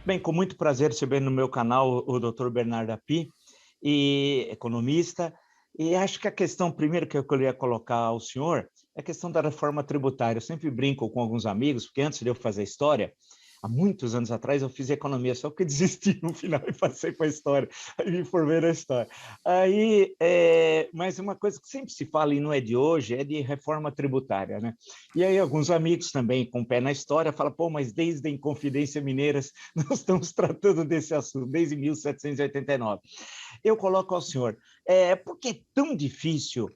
Bem, com muito prazer receber no meu canal o Dr. Bernardo Api, economista, e acho que a questão primeiro que eu queria colocar ao senhor é a questão da reforma tributária. Eu sempre brinco com alguns amigos, porque antes de eu fazer história, há muitos anos atrás eu fiz economia, só que desisti no final e passei para a história, aí me formei na história. Mas uma coisa que sempre se fala e não é de hoje é de reforma tributária, né? E aí alguns amigos também com o pé na história falam, pô, mas desde a Inconfidência Mineiras nós estamos tratando desse assunto, desde 1789. Eu coloco ao senhor, por que é tão difícil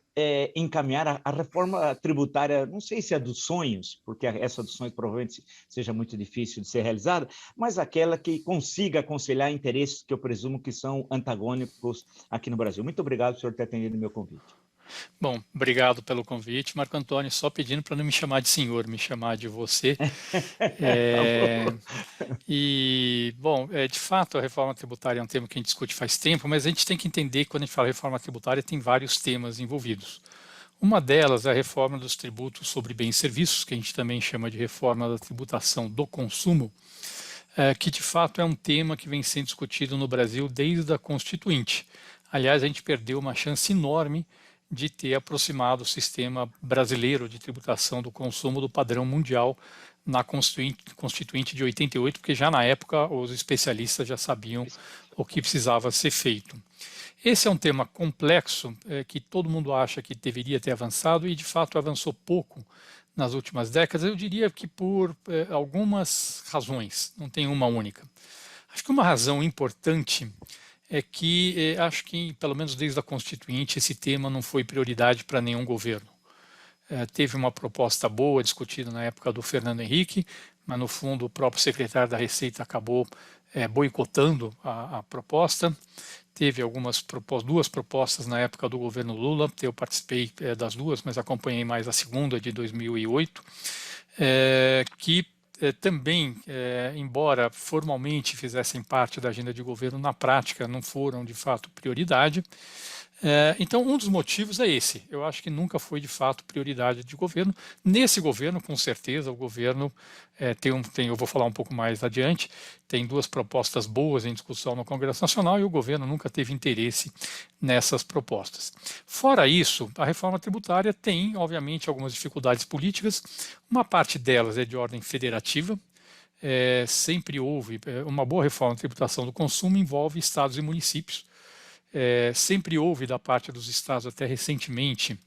encaminhar a reforma tributária, não sei se é dos sonhos, porque essa dos sonhos provavelmente seja muito difícil de ser realizada, mas aquela que consiga conciliar interesses que eu presumo que são antagônicos aqui no Brasil. Muito obrigado por senhor ter atendido o meu convite. Bom, obrigado pelo convite, Marco Antônio. Só pedindo para não me chamar de senhor, me chamar de você. Tá É, bom. de fato, a reforma tributária é um tema que a gente discute faz tempo, mas a gente tem que entender que quando a gente fala reforma tributária, tem vários temas envolvidos. Uma delas é a reforma dos tributos sobre bens e serviços, que a gente também chama de reforma da tributação do consumo, que de fato é um tema que vem sendo discutido no Brasil desde a Constituinte. Aliás, a gente perdeu uma chance enorme de ter aproximado o sistema brasileiro de tributação do consumo do padrão mundial na Constituinte de 88, porque já na época os especialistas já sabiam o que precisava ser feito. Esse é um tema complexo que todo mundo acha que deveria ter avançado e de fato avançou pouco nas últimas décadas. Eu diria que por algumas razões, não tem uma única. Acho que uma razão importante é que acho que, pelo menos desde a Constituinte, esse tema não foi prioridade para nenhum governo. Teve uma proposta boa discutida na época do Fernando Henrique, mas no fundo o próprio secretário da Receita acabou boicotando a proposta. Teve duas propostas na época do governo Lula, eu participei das duas, mas acompanhei mais a segunda, de 2008, que também, embora formalmente fizessem parte da agenda de governo, na prática não foram de fato prioridade. Então, um dos motivos é esse. Eu acho que nunca foi de fato prioridade de governo. Nesse governo, com certeza, o governo eu vou falar um pouco mais adiante, tem duas propostas boas em discussão no Congresso Nacional e o governo nunca teve interesse nessas propostas. Fora isso, a reforma tributária tem, obviamente, algumas dificuldades políticas. Uma parte delas é de ordem federativa. Sempre houve uma boa reforma da tributação do consumo, envolve estados e municípios. Sempre houve da parte dos estados, até recentemente,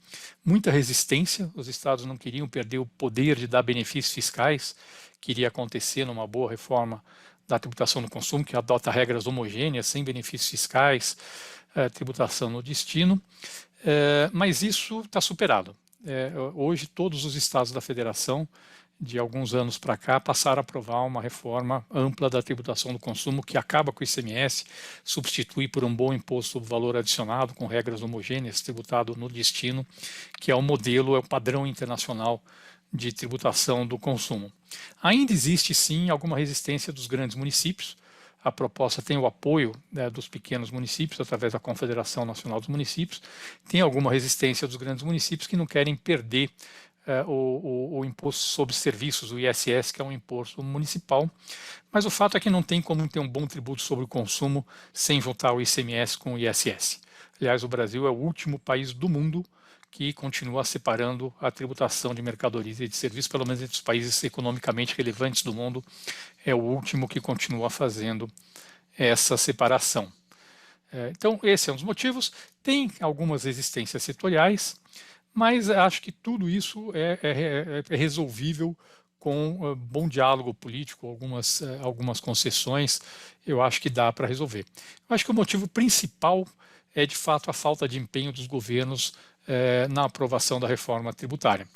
muita resistência. Os estados não queriam perder o poder de dar benefícios fiscais, queria acontecer numa boa reforma da tributação do consumo, que adota regras homogêneas, sem benefícios fiscais, tributação no destino, mas isso está superado. Hoje, todos os estados da federação, de alguns anos para cá, passaram a aprovar uma reforma ampla da tributação do consumo que acaba com o ICMS, substitui por um bom imposto sobre valor adicionado com regras homogêneas, tributado no destino, que é o modelo, é o padrão internacional de tributação do consumo. Ainda existe, sim, alguma resistência dos grandes municípios. A proposta tem o apoio dos pequenos municípios, através da Confederação Nacional dos Municípios. Tem alguma resistência dos grandes municípios que não querem perder o imposto sobre serviços, o ISS, que é um imposto municipal, mas o fato é que não tem como ter um bom tributo sobre o consumo sem juntar o ICMS com o ISS. Aliás, o Brasil é o último país do mundo que continua separando a tributação de mercadorias e de serviços, pelo menos entre os países economicamente relevantes do mundo, é o último que continua fazendo essa separação. Então, esse é um dos motivos. Tem algumas resistências setoriais, mas acho que tudo isso é resolvível com bom diálogo político, algumas concessões, eu acho que dá para resolver. Eu acho que o motivo principal é, de fato, a falta de empenho dos governos na aprovação da reforma tributária.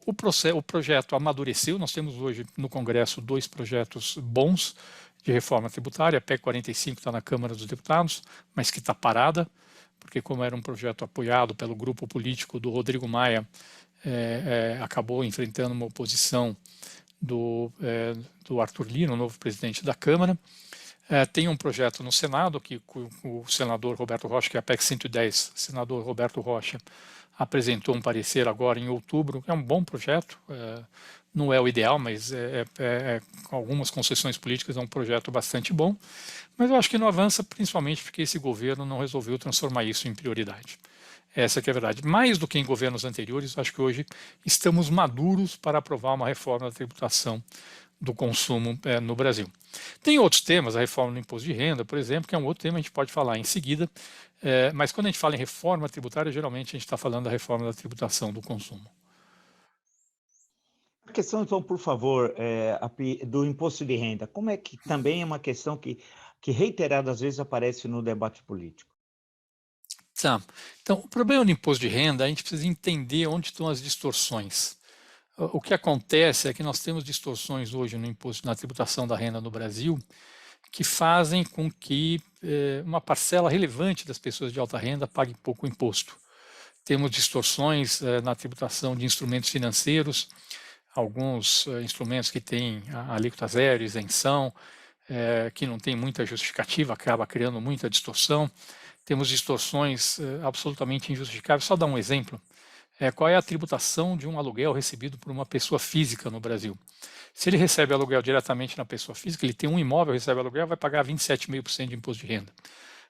O projeto amadureceu, nós temos hoje no Congresso dois projetos bons de reforma tributária, a PEC 45 está na Câmara dos Deputados, mas que está parada, porque como era um projeto apoiado pelo grupo político do Rodrigo Maia, acabou enfrentando uma oposição do Arthur Lira, o novo presidente da Câmara. Tem um projeto no Senado, que o senador Roberto Rocha, que é a PEC 110, senador Roberto Rocha, apresentou um parecer agora em outubro, é um bom projeto, não é o ideal, mas com algumas concessões políticas é um projeto bastante bom, mas eu acho que não avança principalmente porque esse governo não resolveu transformar isso em prioridade. Essa que é a verdade. Mais do que em governos anteriores, acho que hoje estamos maduros para aprovar uma reforma da tributação do consumo no Brasil. Tem outros temas, a reforma do imposto de renda, por exemplo, que é um outro tema, a gente pode falar em seguida, mas quando a gente fala em reforma tributária, geralmente a gente está falando da reforma da tributação do consumo. A questão, então, por favor, do imposto de renda, como é que também é uma questão que reiteradas vezes aparece no debate político? Tá. Então, o problema do imposto de renda, a gente precisa entender onde estão as distorções. O que acontece é que nós temos distorções hoje no imposto, na tributação da renda no Brasil, que fazem com que uma parcela relevante das pessoas de alta renda pague pouco imposto. Temos distorções na tributação de instrumentos financeiros, alguns instrumentos que têm a alíquota zero, isenção, que não tem muita justificativa, acaba criando muita distorção. Temos distorções absolutamente injustificáveis. Só dar um exemplo. Qual é a tributação de um aluguel recebido por uma pessoa física no Brasil? Se ele recebe aluguel diretamente na pessoa física, ele tem um imóvel, recebe aluguel, vai pagar 27,5% de imposto de renda.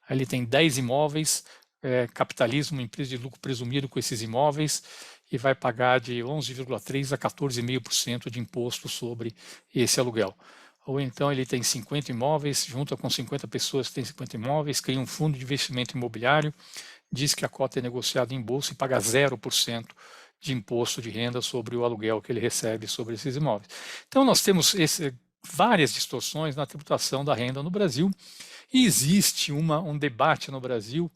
Aí ele tem 10 imóveis, capitalismo, empresa de lucro presumido com esses imóveis, e vai pagar de 11,3% a 14,5% de imposto sobre esse aluguel. Ou então ele tem 50 imóveis, junta com 50 pessoas que têm 50 imóveis, cria um fundo de investimento imobiliário, diz que a cota é negociada em bolsa e paga 0% de imposto de renda sobre o aluguel que ele recebe sobre esses imóveis. Então nós temos várias distorções na tributação da renda no Brasil, e existe um debate no Brasil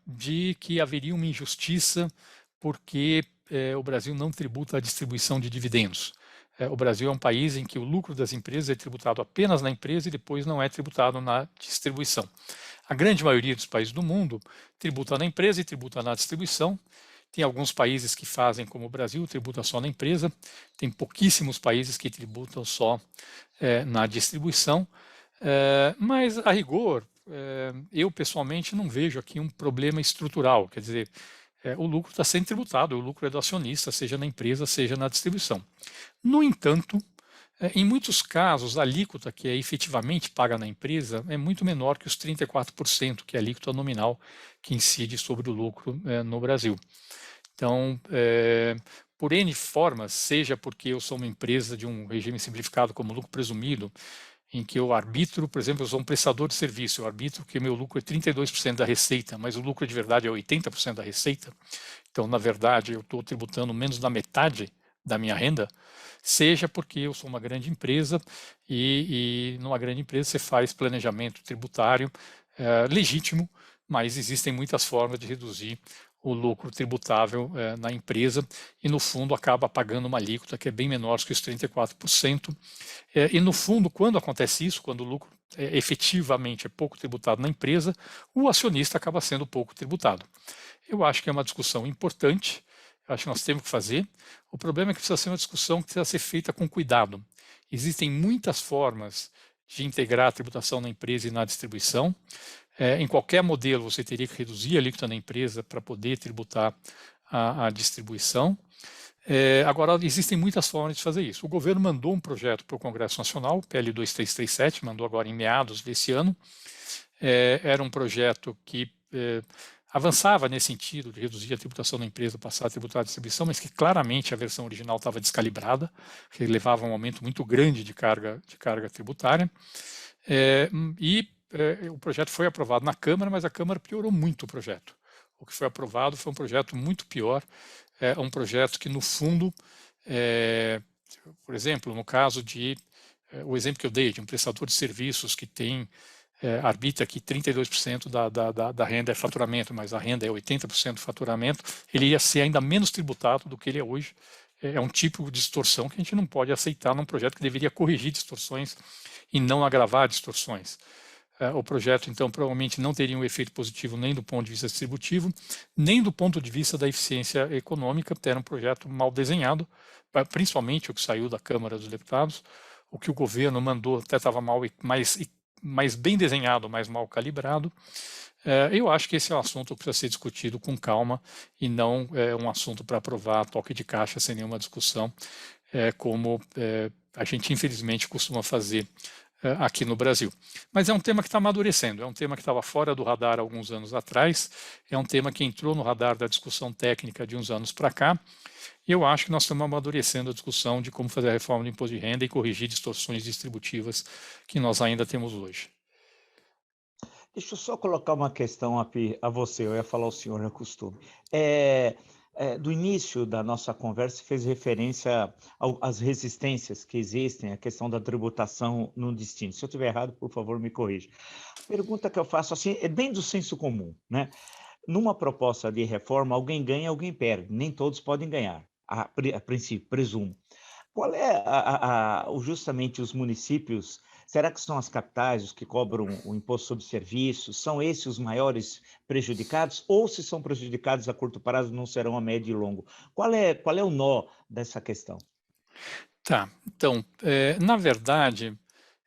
de que haveria uma injustiça porque o Brasil não tributa a distribuição de dividendos. O Brasil é um país em que o lucro das empresas é tributado apenas na empresa e depois não é tributado na distribuição. A grande maioria dos países do mundo tributa na empresa e tributa na distribuição. Tem alguns países que fazem como o Brasil, tributa só na empresa. Tem pouquíssimos países que tributam só na distribuição. Mas, a rigor, eu pessoalmente não vejo aqui um problema estrutural. Quer dizer, o lucro está sendo tributado, o lucro é do acionista, seja na empresa, seja na distribuição. No entanto, em muitos casos, a alíquota que é efetivamente paga na empresa é muito menor que os 34%, que é a alíquota nominal que incide sobre o lucro no Brasil. Então, por N formas, seja porque eu sou uma empresa de um regime simplificado como lucro presumido, em que eu arbitro, por exemplo, eu sou um prestador de serviço, eu arbitro que meu lucro é 32% da receita, mas o lucro de verdade é 80% da receita, então, na verdade, eu estou tributando menos da metade da minha renda, seja porque eu sou uma grande empresa e numa grande empresa você faz planejamento tributário legítimo, mas existem muitas formas de reduzir o lucro tributável na empresa e, no fundo, acaba pagando uma alíquota que é bem menor que os 34%. E, no fundo, quando acontece isso, quando o lucro efetivamente é pouco tributado na empresa, o acionista acaba sendo pouco tributado. Eu acho que é uma discussão importante, eu acho que nós temos que fazer. O problema é que precisa ser uma discussão que precisa ser feita com cuidado. Existem muitas formas de integrar a tributação na empresa e na distribuição. Em qualquer modelo, você teria que reduzir a alíquota na empresa para poder tributar a distribuição. Agora, existem muitas formas de fazer isso. O governo mandou um projeto para o Congresso Nacional, PL 2337, mandou agora em meados desse ano. Era um projeto que avançava nesse sentido de reduzir a tributação da empresa, passar a tributar a distribuição, mas que claramente a versão original estava descalibrada, que levava a um aumento muito grande de carga tributária. O projeto foi aprovado na Câmara, mas a Câmara piorou muito o projeto. O que foi aprovado foi um projeto muito pior, um projeto que, no fundo, por exemplo, no caso o exemplo que eu dei de um prestador de serviços que tem arbitra que 32% da renda é faturamento, mas a renda é 80% do faturamento, ele ia ser ainda menos tributado do que ele é hoje. É um tipo de distorção que a gente não pode aceitar num projeto que deveria corrigir distorções e não agravar distorções. O projeto, então, provavelmente não teria um efeito positivo nem do ponto de vista distributivo, nem do ponto de vista da eficiência econômica. Era um projeto mal desenhado, principalmente o que saiu da Câmara dos Deputados. O que o governo mandou até estava mais bem desenhado, mas mal calibrado. Eu acho que esse é um assunto que precisa ser discutido com calma e não um assunto para aprovar a toque de caixa sem nenhuma discussão, como a gente infelizmente costuma fazer aqui no Brasil. Mas é um tema que está amadurecendo, é um tema que estava fora do radar há alguns anos atrás, é um tema que entrou no radar da discussão técnica de uns anos para cá, e eu acho que nós estamos amadurecendo a discussão de como fazer a reforma do imposto de renda e corrigir distorções distributivas que nós ainda temos hoje. Deixa eu só colocar uma questão a você, eu ia falar o senhor, é costume. Do início da nossa conversa, fez referência às resistências que existem, a questão da tributação no destino. Se eu estiver errado, por favor, me corrija. Pergunta que eu faço assim, é bem do senso comum, né? Numa proposta de reforma, alguém ganha, alguém perde. Nem todos podem ganhar, a princípio, presumo. Qual é justamente os municípios, será que são as capitais os que cobram o imposto sobre serviços? São esses os maiores prejudicados? Ou se são prejudicados a curto prazo, não serão a médio e longo? Qual é o nó dessa questão? Tá, então, na verdade,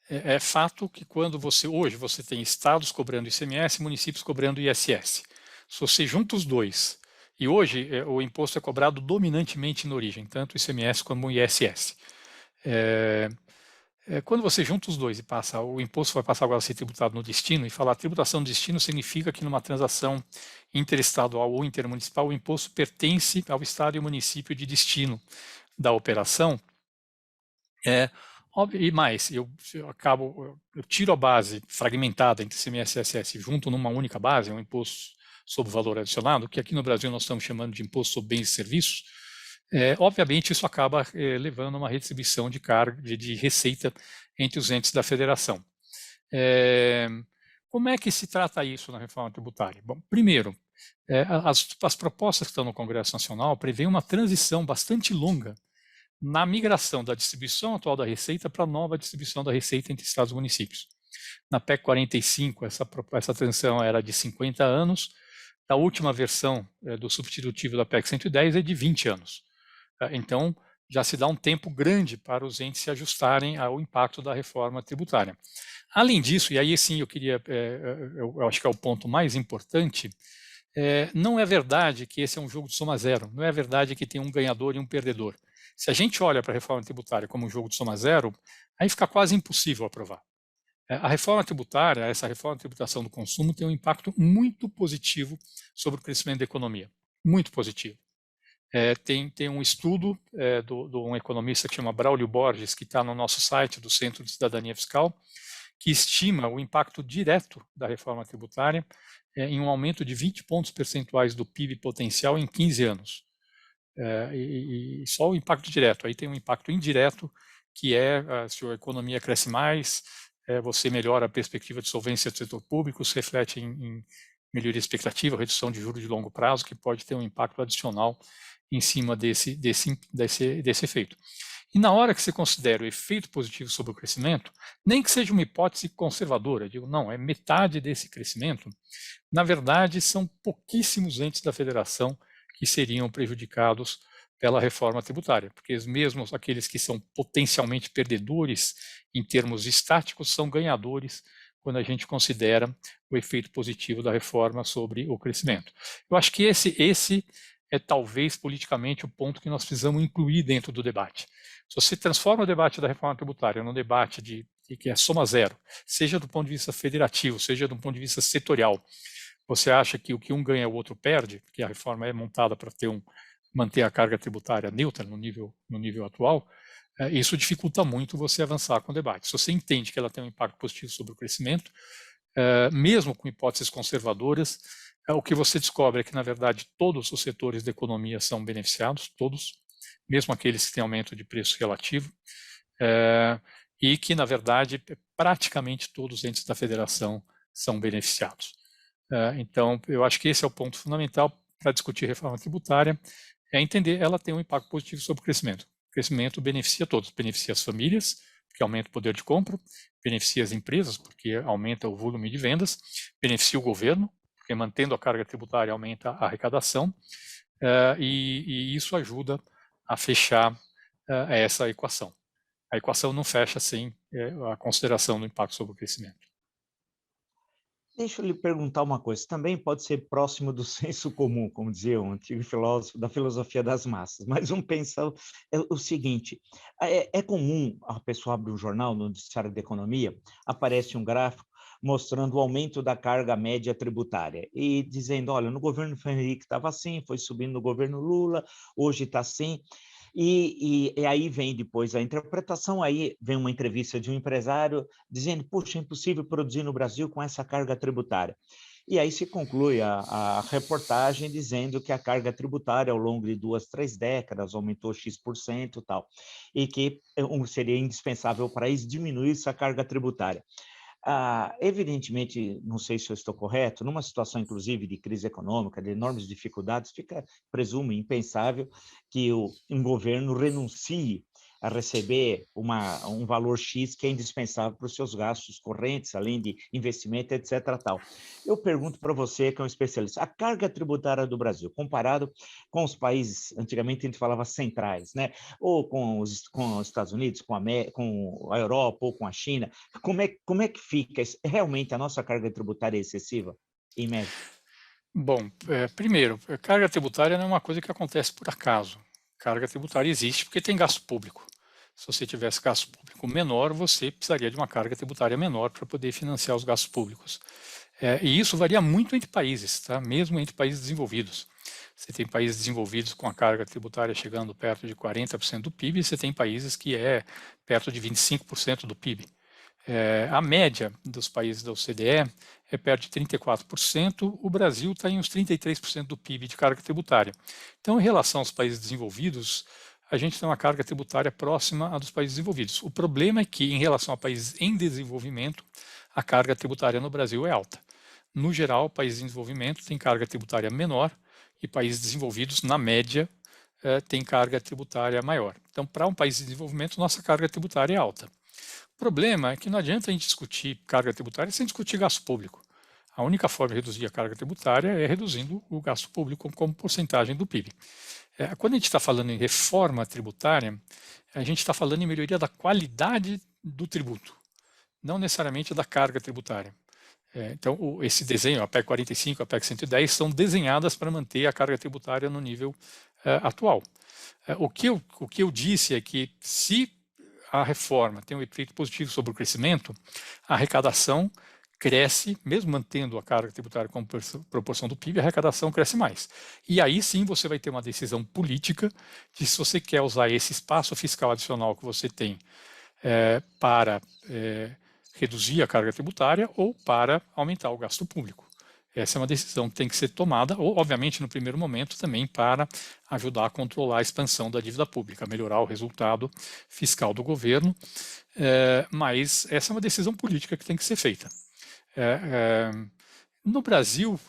é fato que quando hoje você tem estados cobrando ICMS e municípios cobrando ISS. Se você junta os dois, e hoje o imposto é cobrado dominantemente na origem, tanto o ICMS como o ISS. Quando você junta os dois e o imposto vai passar agora a ser tributado no destino, e falar tributação no destino significa que numa transação interestadual ou intermunicipal, o imposto pertence ao estado e ao município de destino da operação. E mais, eu tiro a base fragmentada entre ICMS e ISS junto numa única base, um imposto sobre valor adicionado, que aqui no Brasil nós estamos chamando de imposto sobre bens e serviços. Obviamente isso acaba levando a uma redistribuição de carga, de receita entre os entes da federação. Como é que se trata isso na reforma tributária? Bom, primeiro, as propostas que estão no Congresso Nacional prevêem uma transição bastante longa na migração da distribuição atual da receita para a nova distribuição da receita entre estados e municípios. Na PEC 45, essa transição era de 50 anos, a última versão do substitutivo da PEC 110 é de 20 anos. Então, já se dá um tempo grande para os entes se ajustarem ao impacto da reforma tributária. Além disso, e aí sim eu acho que é o ponto mais importante, não é verdade que esse é um jogo de soma zero, não é verdade que tem um ganhador e um perdedor. Se a gente olha para a reforma tributária como um jogo de soma zero, aí fica quase impossível aprovar. A reforma tributária, essa reforma de tributação do consumo, tem um impacto muito positivo sobre o crescimento da economia, muito positivo. Tem um estudo de um economista que chama Braulio Borges, que está no nosso site do Centro de Cidadania Fiscal, que estima o impacto direto da reforma tributária em um aumento de 20 pontos percentuais do PIB potencial em 15 anos. E só o impacto direto. Aí tem um impacto indireto, que se a economia cresce mais, você melhora a perspectiva de solvência do setor público, se reflete em melhoria de expectativa, redução de juros de longo prazo, que pode ter um impacto adicional em cima desse efeito. E na hora que você considera o efeito positivo sobre o crescimento, nem que seja uma hipótese conservadora, digo, não, é metade desse crescimento, na verdade são pouquíssimos entes da federação que seriam prejudicados pela reforma tributária, porque mesmo aqueles que são potencialmente perdedores em termos estáticos são ganhadores quando a gente considera o efeito positivo da reforma sobre o crescimento. Eu acho que esse é talvez politicamente o ponto que nós precisamos incluir dentro do debate. Se você transforma o debate da reforma tributária num debate que é soma zero, seja do ponto de vista federativo, seja do ponto de vista setorial, você acha que o que um ganha o outro perde, porque a reforma é montada para manter a carga tributária neutra no nível atual, isso dificulta muito você avançar com o debate. Se você entende que ela tem um impacto positivo sobre o crescimento, mesmo com hipóteses conservadoras, o que você descobre é que, na verdade, todos os setores da economia são beneficiados, todos, mesmo aqueles que têm aumento de preço relativo, e que, na verdade, praticamente todos os entes da federação são beneficiados. Então, eu acho que esse é o ponto fundamental para discutir reforma tributária, é entender ela tem um impacto positivo sobre o crescimento. O crescimento beneficia todos, beneficia as famílias, porque aumenta o poder de compra, beneficia as empresas, porque aumenta o volume de vendas, beneficia o governo, porque mantendo a carga tributária aumenta a arrecadação, e isso ajuda a fechar essa equação. A equação não fecha sem a consideração do impacto sobre o crescimento. Deixa eu lhe perguntar uma coisa, também pode ser próximo do senso comum, como dizia um antigo filósofo da filosofia das massas, mas vamos pensar o seguinte, é comum a pessoa abrir um jornal no noticiário da economia, aparece um gráfico mostrando o aumento da carga média tributária e dizendo, olha, no governo Fernando Henrique estava assim, foi subindo no governo Lula, hoje está assim, e aí vem depois a interpretação, aí vem uma entrevista de um empresário dizendo, puxa, é impossível produzir no Brasil com essa carga tributária. E aí se conclui a reportagem dizendo que a carga tributária ao longo de 2, 3 décadas aumentou X% e tal, e que seria indispensável para isso diminuir essa carga tributária. Evidentemente, não sei se eu estou correto, numa situação, inclusive, de crise econômica, de enormes dificuldades, presumo impensável que um governo renuncie a receber um valor X que é indispensável para os seus gastos correntes, além de investimento, etc. Tal. Eu pergunto para você, que é um especialista, a carga tributária do Brasil, comparado com os países, antigamente a gente falava centrais, né? Ou com os Estados Unidos, com a Europa, ou com a China, como é que fica? Realmente a nossa carga tributária é excessiva, em média? Bom, primeiro, carga tributária não é uma coisa que acontece por acaso. Carga tributária existe porque tem gasto público. Se você tivesse gasto público menor, você precisaria de uma carga tributária menor para poder financiar os gastos públicos. E isso varia muito entre países, tá? Mesmo entre países desenvolvidos. Você tem países desenvolvidos com a carga tributária chegando perto de 40% do PIB, e você tem países que é perto de 25% do PIB. A média dos países da OCDE é perto de 34%, o Brasil está em uns 33% do PIB de carga tributária. Então, em relação aos países desenvolvidos, a gente tem uma carga tributária próxima à dos países desenvolvidos. O problema é que, em relação a países em desenvolvimento, a carga tributária no Brasil é alta. No geral, países em desenvolvimento têm carga tributária menor e países desenvolvidos, na média, têm carga tributária maior. Então, para um país em desenvolvimento, nossa carga tributária é alta. O problema é que não adianta a gente discutir carga tributária sem discutir gasto público. A única forma de reduzir a carga tributária é reduzindo o gasto público como porcentagem do PIB. Quando a gente está falando em reforma tributária, a gente está falando em melhoria da qualidade do tributo, não necessariamente da carga tributária. Então, esse desenho, a PEC 45, a PEC 110, são desenhadas para manter a carga tributária no nível atual. O que eu disse é que, se a reforma tem um efeito positivo sobre o crescimento, a arrecadação cresce, mesmo mantendo a carga tributária como proporção do PIB, a arrecadação cresce mais. E aí sim você vai ter uma decisão política de se você quer usar esse espaço fiscal adicional que você tem para reduzir a carga tributária ou para aumentar o gasto público. Essa é uma decisão que tem que ser tomada, ou, obviamente, no primeiro momento, também para ajudar a controlar a expansão da dívida pública, melhorar o resultado fiscal do governo, mas essa é uma decisão política que tem que ser feita. No Brasil,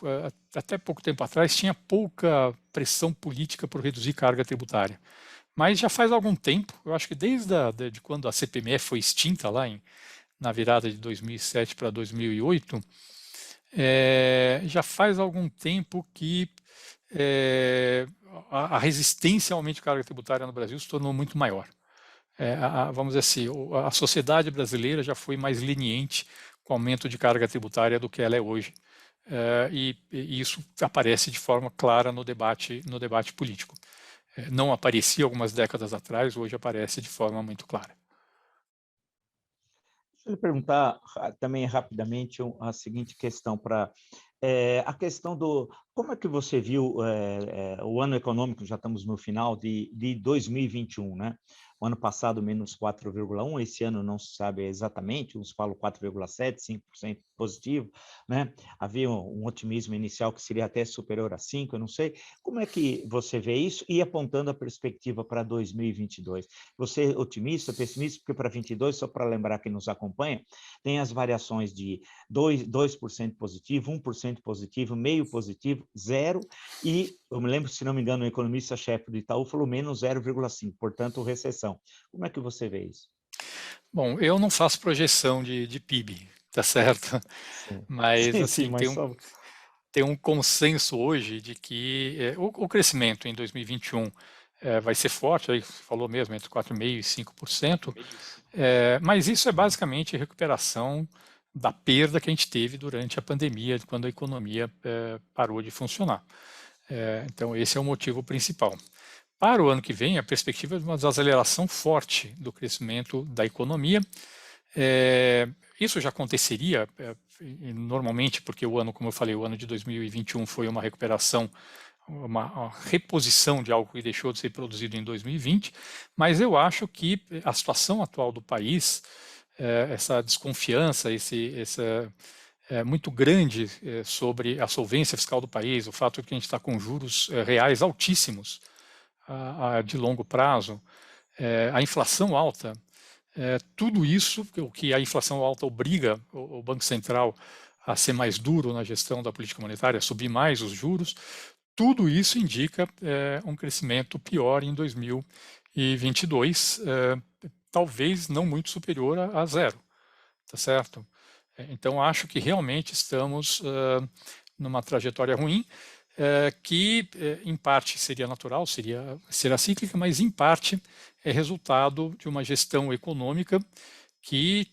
até pouco tempo atrás, tinha pouca pressão política por reduzir carga tributária, mas já faz algum tempo, eu acho que desde de quando a CPMF foi extinta, lá na virada de 2007 para 2008, já faz algum tempo que a resistência ao aumento de carga tributária no Brasil se tornou muito maior. Vamos dizer assim, a sociedade brasileira já foi mais leniente com o aumento de carga tributária do que ela é hoje. E isso aparece de forma clara no debate político. Não aparecia algumas décadas atrás, hoje aparece de forma muito clara. Deixa eu lhe perguntar também rapidamente a seguinte questão para a questão como é que você viu o ano econômico, já estamos no final de 2021, né? O ano passado menos 4,1%, esse ano não se sabe exatamente, uns falam 4,7%, 5% positivo, né? Havia um otimismo inicial que seria até superior a 5%, eu não sei. Como é que você vê isso e apontando a perspectiva para 2022? Você é otimista, pessimista? Porque para 2022, só para lembrar quem nos acompanha, tem as variações de 2% positivo, 1% positivo, meio positivo, 0%, e eu me lembro, se não me engano, o economista-chefe do Itaú falou menos 0,5%, portanto, recessão. Como é que você vê isso? Bom, eu não faço projeção de PIB, tá certo? Sim, Mas, sim, sim, assim, mas só... tem um consenso hoje de que o crescimento em 2021 vai ser forte, aí falou mesmo, entre 4,5% e 5%, mas isso é basicamente recuperação da perda que a gente teve durante a pandemia, quando a economia parou de funcionar. Então, esse é o motivo principal. Para o ano que vem, a perspectiva é de uma desaceleração forte do crescimento da economia. Isso já aconteceria normalmente, porque o ano, como eu falei, o ano de 2021 foi uma recuperação, uma reposição de algo que deixou de ser produzido em 2020, mas eu acho que a situação atual do país, essa desconfiança, essa muito grande sobre a solvência fiscal do país, o fato de que a gente está com juros reais altíssimos de longo prazo, a inflação alta, tudo isso, o que a inflação alta obriga o Banco Central a ser mais duro na gestão da política monetária, a subir mais os juros, tudo isso indica um crescimento pior em 2022, talvez não muito superior a zero, tá certo? Então, acho que realmente estamos numa trajetória ruim, que em parte seria natural, será cíclica, mas em parte é resultado de uma gestão econômica que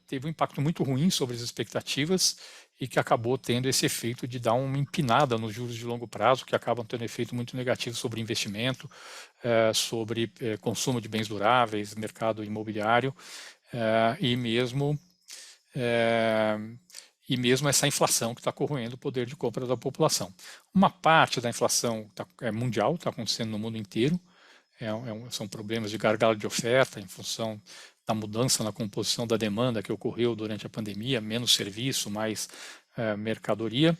teve um impacto muito ruim sobre as expectativas e que acabou tendo esse efeito de dar uma empinada nos juros de longo prazo, que acabam tendo efeito muito negativo sobre investimento, sobre consumo de bens duráveis, mercado imobiliário e mesmo essa inflação que está corroendo o poder de compra da população. Uma parte da inflação é mundial, está acontecendo no mundo inteiro, são problemas de gargalo de oferta em função da mudança na composição da demanda que ocorreu durante a pandemia, menos serviço, mais mercadoria,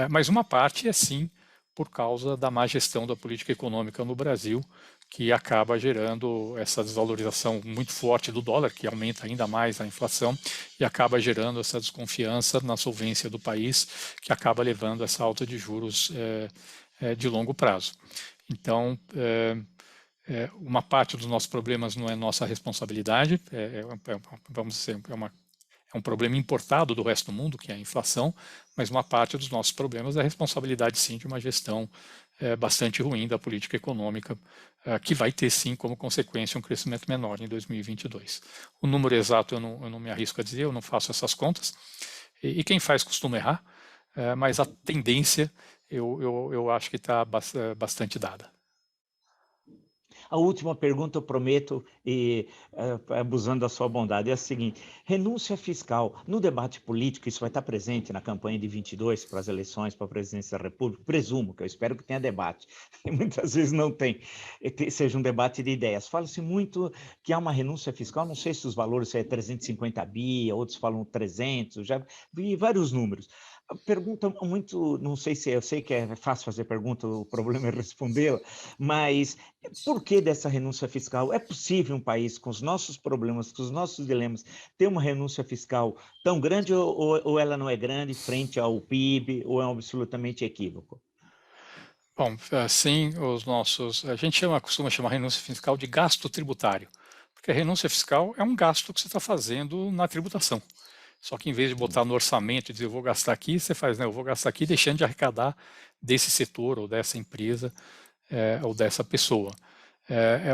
mas uma parte é sim por causa da má gestão da política econômica no Brasil, que acaba gerando essa desvalorização muito forte do dólar, que aumenta ainda mais a inflação, e acaba gerando essa desconfiança na solvência do país, que acaba levando a essa alta de juros de longo prazo. Então, uma parte dos nossos problemas não é nossa responsabilidade, vamos dizer, é um problema importado do resto do mundo, que é a inflação, mas uma parte dos nossos problemas é a responsabilidade, sim, de uma gestão bastante ruim da política econômica, que vai ter, sim, como consequência um crescimento menor em 2022. O número exato eu não me arrisco a dizer, eu não faço essas contas, e quem faz costuma errar, mas a tendência eu acho que está bastante dada. A última pergunta, eu prometo, e abusando da sua bondade, é a seguinte: renúncia fiscal. No debate político, isso vai estar presente na campanha de 22 para as eleições para a presidência da República? Presumo, que eu espero que tenha debate. E muitas vezes não tem, seja um debate de ideias. Fala-se muito que há uma renúncia fiscal, não sei se os valores é 350 bi, outros falam 300, já vi vários números. Pergunta muito, não sei se eu sei que é fácil fazer pergunta, o problema é respondê-la, mas por que dessa renúncia fiscal? É possível um país com os nossos problemas, com os nossos dilemas, ter uma renúncia fiscal tão grande ou ela não é grande frente ao PIB ou é absolutamente equívoco? Bom, sim, a gente costuma chamar renúncia fiscal de gasto tributário, porque a renúncia fiscal é um gasto que você está fazendo na tributação. Só que em vez de botar no orçamento e dizer eu vou gastar aqui, você faz, né, eu vou gastar aqui deixando de arrecadar desse setor ou dessa empresa ou dessa pessoa.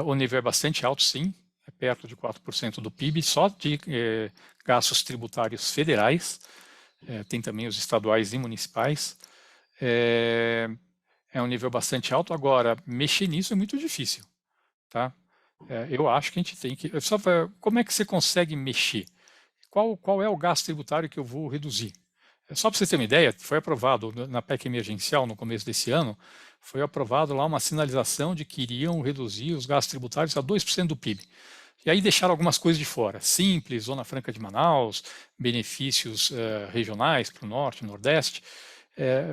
O nível é bastante alto, sim, é perto de 4% do PIB, só de gastos tributários federais, tem também os estaduais e municipais. É um nível bastante alto. Agora, mexer nisso é muito difícil, tá? Eu acho que a gente tem que... como é que você consegue mexer? Qual é o gasto tributário que eu vou reduzir? Só para você ter uma ideia, foi aprovado na PEC emergencial no começo desse ano, foi aprovado lá uma sinalização de que iriam reduzir os gastos tributários a 2% do PIB. E aí deixaram algumas coisas de fora, Simples, Zona Franca de Manaus, benefícios regionais para o Norte, Nordeste.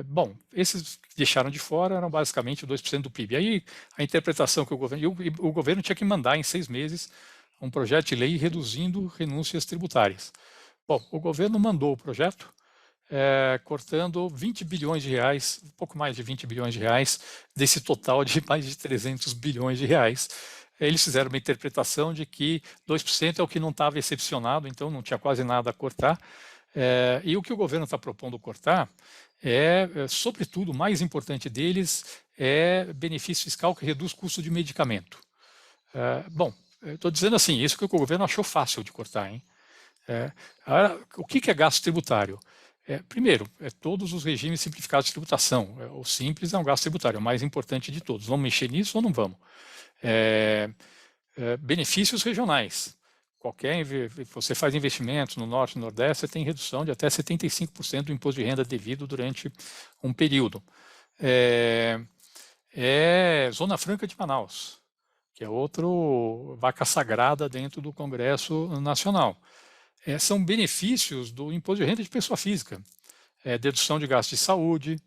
Bom, esses que deixaram de fora eram basicamente 2% do PIB. Aí a interpretação que o governo tinha que mandar em 6 meses um projeto de lei reduzindo renúncias tributárias. Bom, o governo mandou o projeto, cortando 20 bilhões de reais, um pouco mais de 20 bilhões de reais, desse total de mais de 300 bilhões de reais. Eles fizeram uma interpretação de que 2% é o que não estava excepcionado, então não tinha quase nada a cortar. E o que o governo está propondo cortar sobretudo, o mais importante deles é benefício fiscal que reduz custo de medicamento. Bom, estou dizendo assim, isso que o governo achou fácil de cortar, hein? O que é gasto tributário? Primeiro, todos os regimes simplificados de tributação. O simples é um gasto tributário, é o mais importante de todos. Vamos mexer nisso ou não vamos? Benefícios regionais. Você faz investimentos no Norte e no Nordeste, você tem redução de até 75% do imposto de renda devido durante um período. Zona Franca de Manaus, que é outro vaca sagrada dentro do Congresso Nacional. São benefícios do imposto de renda de pessoa física. Dedução de gastos de saúde,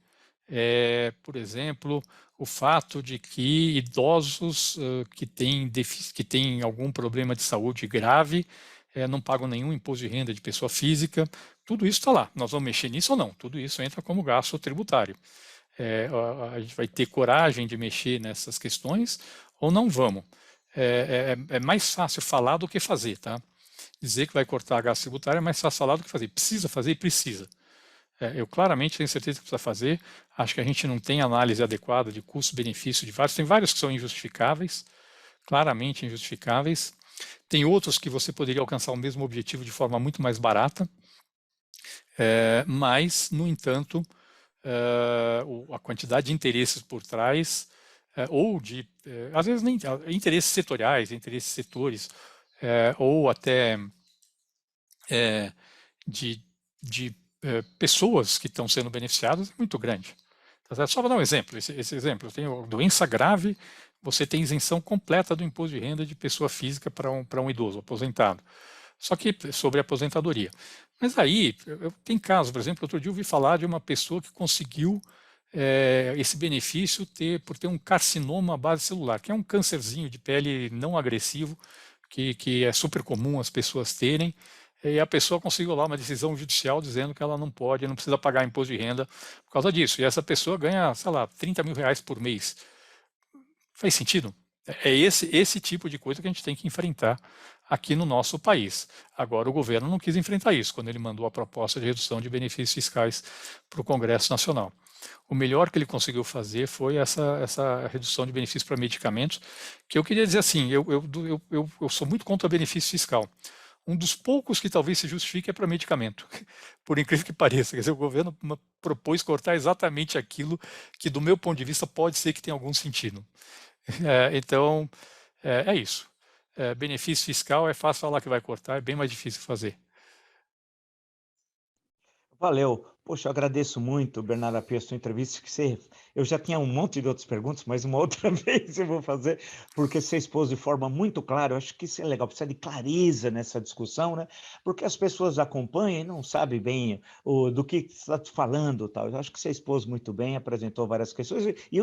por exemplo, o fato de que idosos que têm algum problema de saúde grave não pagam nenhum imposto de renda de pessoa física. Tudo isso está lá. Nós vamos mexer nisso ou não? Tudo isso entra como gasto tributário. A gente vai ter coragem de mexer nessas questões ou não vamos? É mais fácil falar do que fazer, tá? Dizer que vai cortar gasto tributário é mais fácil falar do que fazer. Precisa fazer? Precisa. Eu claramente tenho certeza que precisa fazer. Acho que a gente não tem análise adequada de custo-benefício de vários. Tem vários que são injustificáveis, claramente injustificáveis. Tem outros que você poderia alcançar o mesmo objetivo de forma muito mais barata. Mas, no entanto, a quantidade de interesses por trás, ou de, às vezes, nem interesses setoriais, interesses setores, ou até de pessoas que estão sendo beneficiadas é muito grande. Só para dar um exemplo, esse exemplo, eu tenho doença grave, você tem isenção completa do imposto de renda de pessoa física para um idoso aposentado, só que sobre a aposentadoria. Mas aí, tem casos, por exemplo, outro dia eu ouvi falar de uma pessoa que conseguiu esse benefício por ter um carcinoma à base celular, que é um câncerzinho de pele não agressivo, que é super comum as pessoas terem, e a pessoa conseguiu lá uma decisão judicial dizendo que ela não precisa pagar imposto de renda por causa disso. E essa pessoa ganha, sei lá, 30 mil reais por mês. Faz sentido? É esse tipo de coisa que a gente tem que enfrentar aqui no nosso país. Agora, o governo não quis enfrentar isso quando ele mandou a proposta de redução de benefícios fiscais para o Congresso Nacional. O melhor que ele conseguiu fazer foi essa redução de benefícios para medicamentos, que eu queria dizer assim, eu sou muito contra benefício fiscal. Um dos poucos que talvez se justifique é para medicamento, por incrível que pareça. Quer dizer, o governo propôs cortar exatamente aquilo que, do meu ponto de vista, pode ser que tenha algum sentido. Então, é isso. Benefício fiscal é fácil falar que vai cortar, é bem mais difícil fazer. Valeu. Poxa, eu agradeço muito, Bernardo, a sua entrevista, eu já tinha um monte de outras perguntas, mas uma outra vez eu vou fazer, porque você expôs de forma muito clara, eu acho que isso é legal, precisa de clareza nessa discussão, né? Porque as pessoas acompanham e não sabem bem do que está falando, tal. Eu acho que você expôs muito bem, apresentou várias questões, e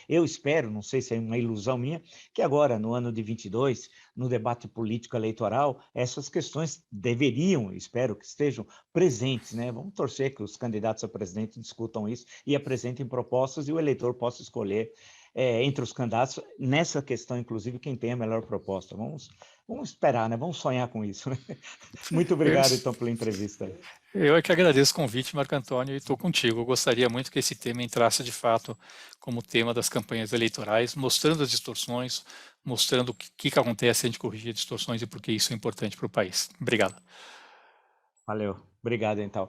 eu espero, não sei se é uma ilusão minha, que agora, no ano de 22, no debate político eleitoral, essas questões deveriam, espero que estejam presentes, né? Vamos torcer que os candidatos a presidente discutam isso e apresentem propostas e o eleitor possa escolher entre os candidatos, nessa questão, inclusive, quem tem a melhor proposta. Vamos esperar, né? Vamos sonhar com isso, né? Muito obrigado, então, pela entrevista. Eu é que agradeço o convite, Marco Antônio, e estou contigo. Eu gostaria muito que esse tema entrasse, de fato, como tema das campanhas eleitorais, mostrando as distorções, mostrando o que acontece se a gente corrigir distorções e por que isso é importante para o país. Obrigado. Valeu. Obrigado, então.